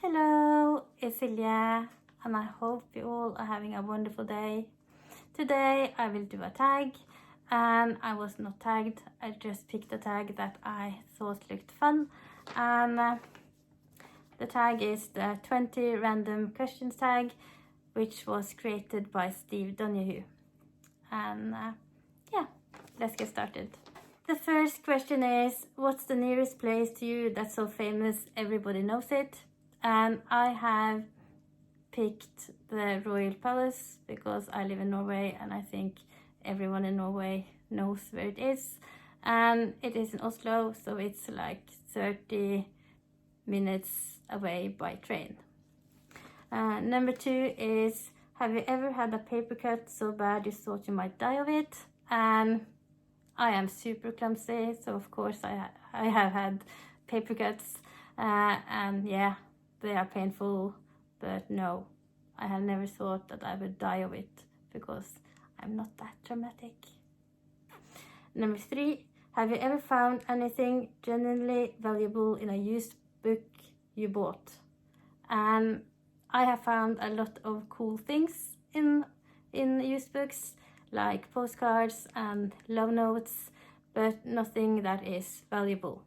Hello, it's Silje, and I hope you all are having a wonderful day. Today I will do a tag, and I was not tagged. I just picked a tag that I thought looked fun, and the tag is the 20 random questions tag, which was created by Steve Donahue. And yeah, let's get started. The first question is, what's the nearest place to you that's so famous everybody knows it? And I have picked the Royal Palace because I live in Norway and I think everyone in Norway knows where it is. And it is in Oslo, so it's like 30 minutes away by train. Number 2 is, have you ever had a paper cut so bad you thought you might die of it? And I am super clumsy, so of course I have had paper cuts, and yeah, they are painful, but no, I have never thought that I would die of it because I'm not that dramatic. Number 3, have you ever found anything genuinely valuable in a used book you bought? And I have found a lot of cool things in used books, like postcards and love notes, but nothing that is valuable.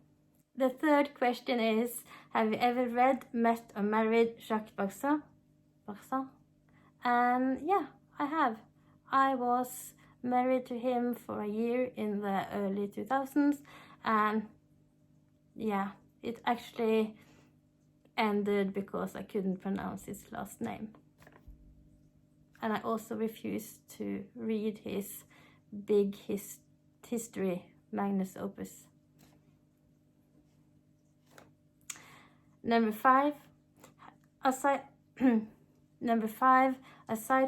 The third question is, have you ever read, met or married Jacques Barzun? And yeah, I have. I was married to him for a year in the early 2000s, and yeah, it actually ended because I couldn't pronounce his last name. And I also refused to read his big history magnus opus. Number 5, aside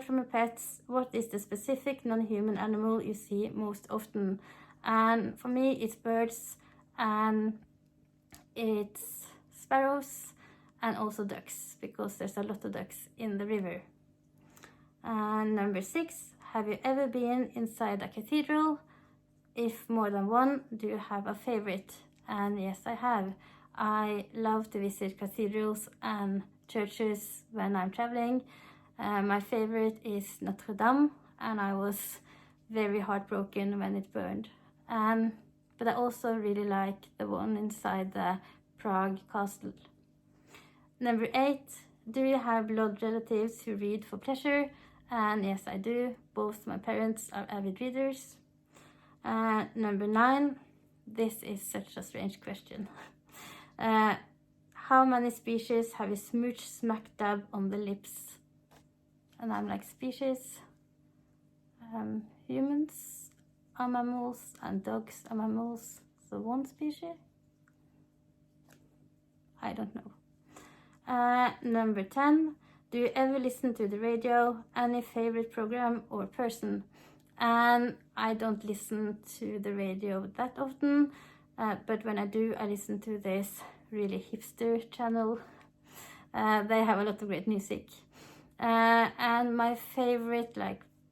from your pets, what is the specific non-human animal you see most often? And for me, it's birds, and it's sparrows, and also ducks, because there's a lot of ducks in the river. And number 6, have you ever been inside a cathedral? If more than one, do you have a favorite? And yes, I have. I love to visit cathedrals and churches when I'm traveling. My favorite is Notre Dame, and I was very heartbroken when it burned. But I also really like the one inside the Prague castle. Number 8, do you have blood relatives who read for pleasure? And yes, I do. Both my parents are avid readers. Number 9, this is such a strange question. How many species have you smooched smack dab on the lips? And I'm like, species? Humans are mammals and dogs are mammals. So one species? I don't know. Number 10, do you ever listen to the radio? Any favorite program or person? And I don't listen to the radio that often, but when I do, I listen to this really hipster channel. They have a lot of great music. And my favorite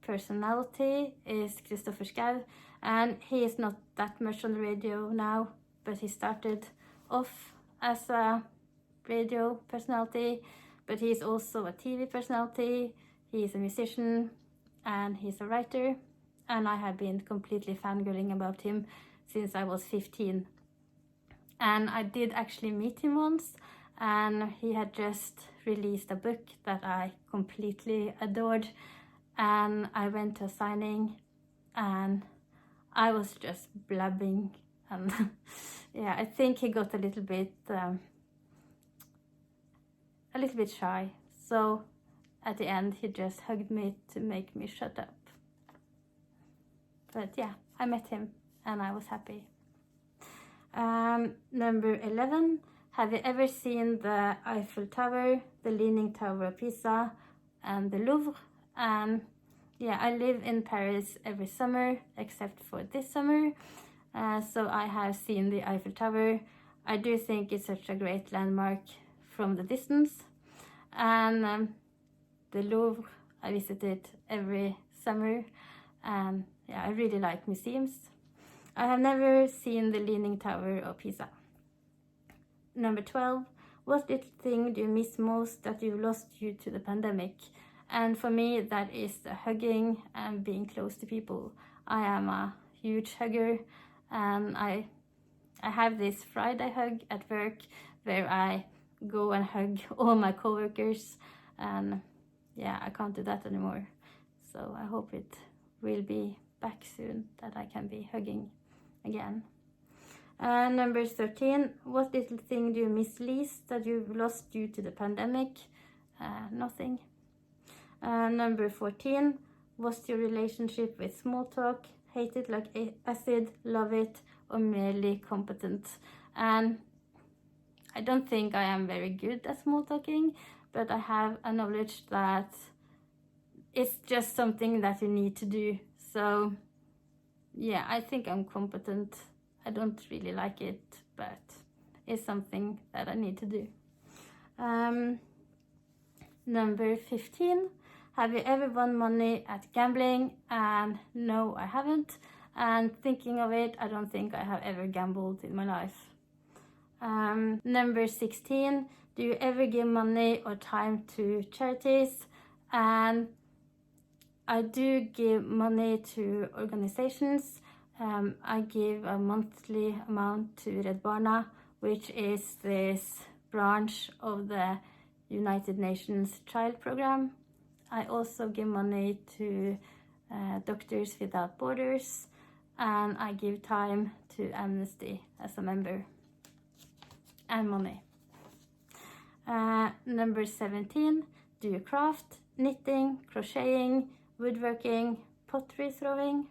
personality is Christopher Schau, and he is not that much on the radio now, but he started off as a radio personality, but he's also a TV personality, he's a musician, and he's a writer, and I have been completely fangirling about him since I was 15. And I did actually meet him once, and he had just released a book that I completely adored, and I went to a signing and I was just blabbing, and yeah, I think he got a little bit shy, so at the end he just hugged me to make me shut up. But yeah, I met him and I was happy. Number 11, have you ever seen the Eiffel Tower, the Leaning Tower of Pisa, and the Louvre? And yeah, I live in Paris every summer except for this summer, so I have seen the Eiffel Tower. I do think it's such a great landmark from the distance. And the Louvre, I visit it every summer, and yeah, I really like museums. I have never seen the Leaning Tower of Pisa. Number 12, what little thing do you miss most that you lost due to the pandemic? And for me, that is the hugging and being close to people. I am a huge hugger, and I have this Friday hug at work where I go and hug all my coworkers, and yeah, I can't do that anymore. So I hope it will be back soon, that I can be hugging again. Number 13, what little thing do you miss least that you've lost due to the pandemic? Nothing. Number 14, what's your relationship with small talk? Hate it like acid, love it, or merely competent? And I don't think I am very good at small talking, but I have a knowledge that it's just something that you need to do. So yeah, I think I'm competent. I don't really like it, but it's something that I need to do. Number 15, have you ever won money at gambling? And no, I haven't. And thinking of it, I don't think I have ever gambled in my life. Number 16, do you ever give money or time to charities? And I do give money to organizations. I give a monthly amount to Red Barna, which is this branch of the United Nations Child Program. I also give money to Doctors Without Borders, and I give time to Amnesty as a member, and money. Number 17, do you craft? Knitting, crocheting, woodworking, pottery throwing?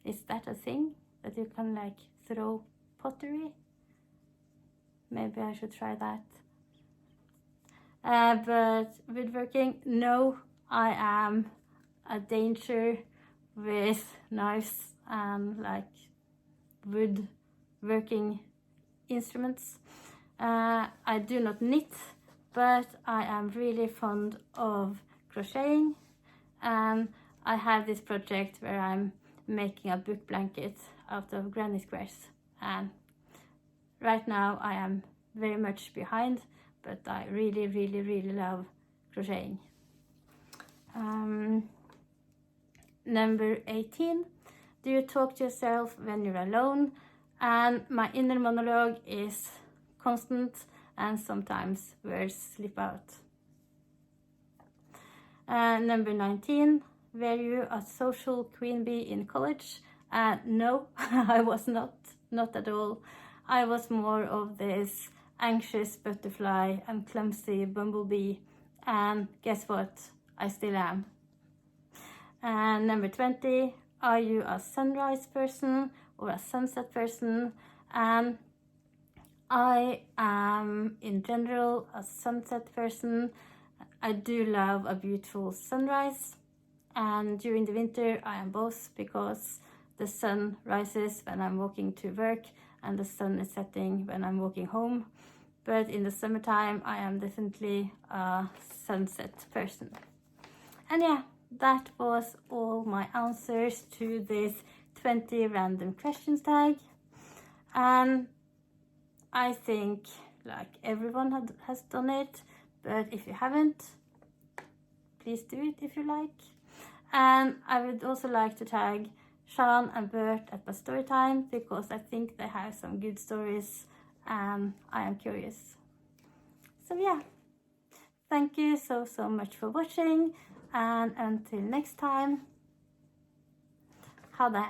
Is that a thing that you can like throw pottery? Maybe I should try that. But woodworking, no, I am a danger with knives and like woodworking instruments. I do not knit, but I am really fond of crocheting, and I have this project where I'm making a book blanket out of granny squares, and right now I am very much behind, but I really love crocheting. Number 18, do you talk to yourself when you're alone? And my inner monologue is constant, and sometimes words slip out. Number 19, were you a social queen bee in college? No, I was not at all. I was more of this anxious butterfly and clumsy bumblebee, and guess what? I still am. Number 20, are you a sunrise person or a sunset person? And I am in general a sunset person. I do love a beautiful sunrise, and during the winter I am both, because the sun rises when I'm walking to work and the sun is setting when I'm walking home. But in the summertime I am definitely a sunset person. And yeah, that was all my answers to this 20 random questions tag. And I think like everyone has done it, but if you haven't, please do it if you like. And I would also like to tag Sean and Bert at my story time, because I think they have some good stories and I am curious. So yeah, thank you so much for watching, and until next time, ha det!